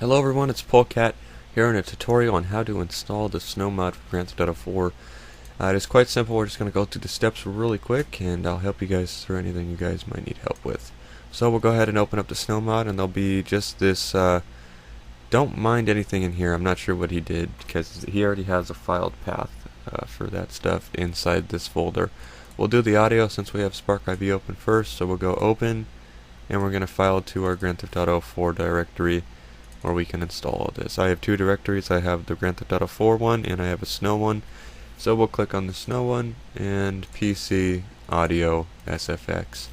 Hello everyone, it's Polecat here in a tutorial on how to install the snow mod for Grand Theft Auto 4. It is quite simple. We're just going to go through the steps really quick and I'll help you guys through anything you guys might need help with. So we'll go ahead and open up the snow mod and there'll be just this, don't mind anything in here. I'm not sure what he did because he already has a filed path for that stuff inside this folder. We'll do the audio since we have Spark IV open first, so we'll go open and we're going to file to our Grand Theft Auto 4 directory where we can install all this. I have two directories. I have the Grand Theft Auto 4 one and I have a snow one. So we'll click on the snow one and PC audio SFX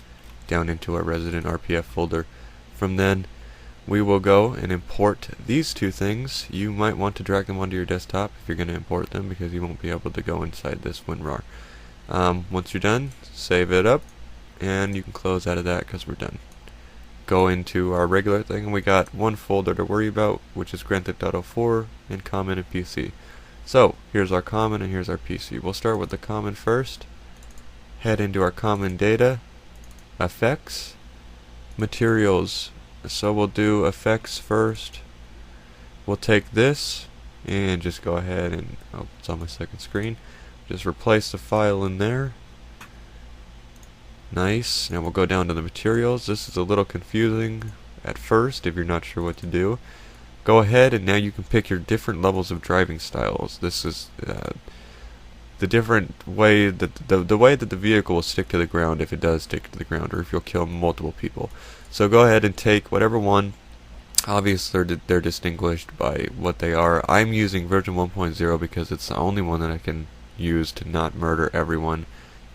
down into our resident RPF folder. From then we will go and import these two things. You might want to drag them onto your desktop if you're going to import them because you won't be able to go inside this WinRAR. Once you're done, save it up and you can close out of that because we're done. Go into our regular thing and we got one folder to worry about, which is Grand Theft Auto 4 and Common and PC. So here's our Common and here's our PC. We'll start with the Common first. Head into our Common data, effects, materials. So we'll do effects first. We'll take this and just go ahead and, oh, it's on my second screen. Just replace the file in there. Nice. Now we'll go down to the materials. This is a little confusing at first if you're not sure what to do. Go ahead and now you can pick your different levels of driving styles. This is the different way that the way that the vehicle will stick to the ground if it does stick to the ground, or if you'll kill multiple people. So go ahead and take whatever one. Obviously they're distinguished by what they are. I'm using version 1.0 because it's the only one that I can use to not murder everyone.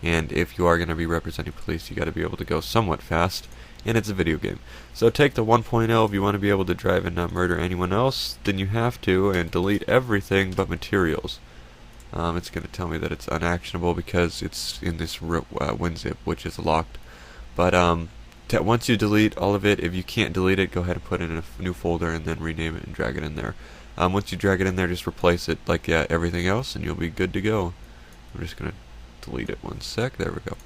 And if you are going to be representing police, you got to be able to go somewhat fast, and it's a video game. So take the 1.0 if you want to be able to drive and not murder anyone else. Then you have to and delete everything but materials. It's going to tell me that it's unactionable because it's in this WinZip, which is locked. But once you delete all of it, if you can't delete it, go ahead and put it in a new folder and then rename it and drag it in there. Once you drag it in there, just replace it like everything else, and you'll be good to go. I'm just going to delete it one sec. There we go.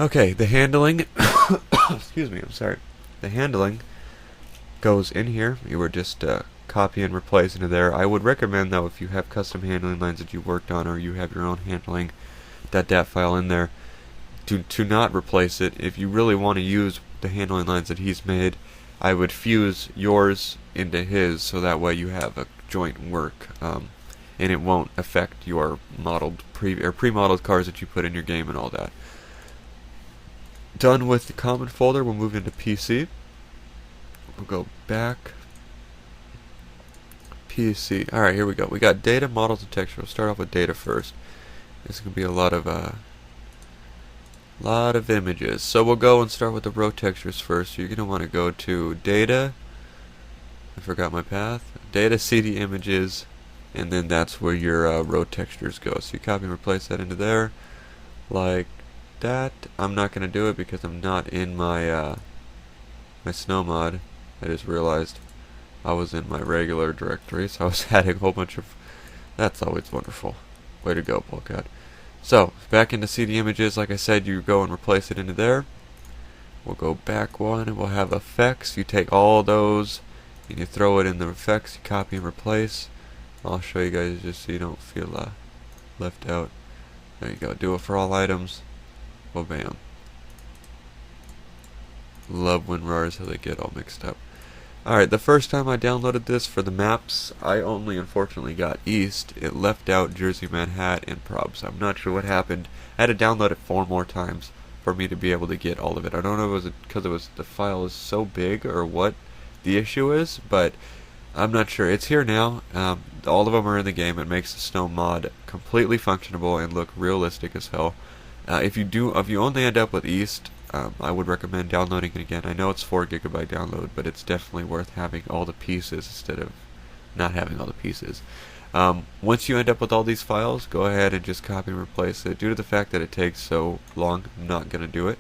Okay, the handling excuse me, I'm sorry. The handling goes in here. You were just copy and replace into there. I would recommend though, if you have custom handling lines that you worked on, or you have your own handling .dat file in there, to not replace it. If you really want to use the handling lines that he's made, I would fuse yours into his so that way you have a joint work. And it won't affect your modeled pre-modeled cars that you put in your game and all that. Done with the Common folder, we'll move into PC. We'll go back. PC. Alright, here we go. We got data, models, and texture. We'll start off with data first. This is going to be a lot of images. So we'll go and start with the row textures first. So you're going to want to go to data. I forgot my path. Data, CD images. And then that's where your row textures go. So you copy and replace that into there, like that. I'm not going to do it because I'm not in my my snow mod. I just realized I was in my regular directory, so I was adding a whole bunch of. That's always wonderful. Way to go, Polecat. So back into CD images. Like I said, you go and replace it into there. We'll go back one, and we'll have effects. You take all those and you throw it in the effects. You copy and replace. I'll show you guys just so you don't feel left out. There you go. Do it for all items. Well, bam. Love WinRARs, how they get all mixed up. Alright, the first time I downloaded this for the maps, I only unfortunately got East. It left out Jersey, Manhattan, and Probs. I'm not sure what happened. I had to download it 4 more times for me to be able to get all of it. I don't know if it was because the file is so big or what the issue is, but I'm not sure. It's here now. All of them are in the game. It makes the snow mod completely functionable and look realistic as hell. If you only end up with East, I would recommend downloading it again. I know it's 4 GB download, but it's definitely worth having all the pieces instead of not having all the pieces. Once you end up with all these files, go ahead and just copy and replace it. Due to the fact that it takes so long, I'm not going to do it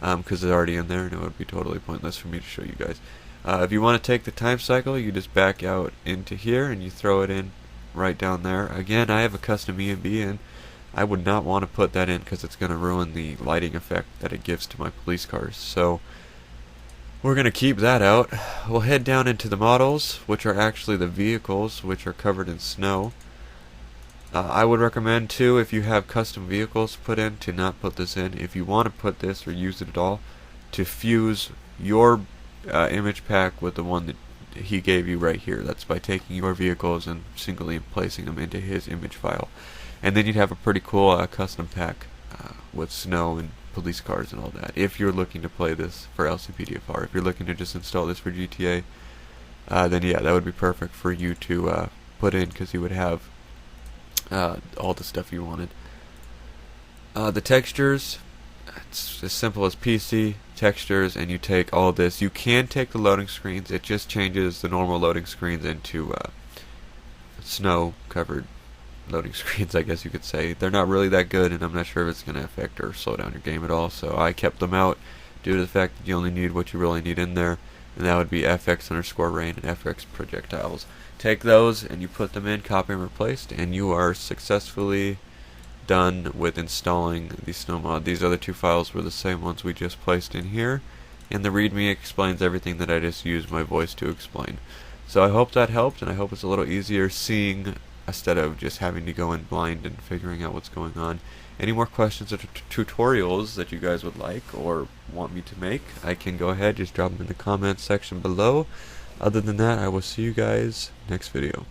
because it's already in there and it would be totally pointless for me to show you guys. If you want to take the time cycle, you just back out into here and you throw it in right down there. Again, I have a custom EMB in. I would not want to put that in because it's going to ruin the lighting effect that it gives to my police cars. So We're going to keep that out. We'll head down into the models, which are actually the vehicles, which are covered in snow. I would recommend too, if you have custom vehicles put in, to not put this in. If you want to put this or use it at all, to fuse your image pack with the one that he gave you right here. That's by taking your vehicles and singly placing them into his image file. And then you'd have a pretty cool custom pack with snow and police cars and all that. If you're looking to play this for LCPDFR, if you're looking to just install this for GTA, then yeah, that would be perfect for you to put in, because you would have all the stuff you wanted. The textures, it's as simple as PC textures, and you take all this. You can take the loading screens. It just changes the normal loading screens into snow covered loading screens, I guess you could say. They're not really that good, and I'm not sure if it's going to affect or slow down your game at all, so I kept them out due to the fact that you only need what you really need in there, and that would be FX_rain and FX projectiles. Take those and you put them in, copy and replaced, and you are successfully done with installing the snow mod. These other two files were the same ones we just placed in here, and the README explains everything that I just used my voice to explain. So I hope that helped, and I hope it's a little easier seeing instead of just having to go in blind and figuring out what's going on. Any more questions or tutorials that you guys would like or want me to make, I can go ahead, just drop them in the comments section below. Other than that, I will see you guys next video.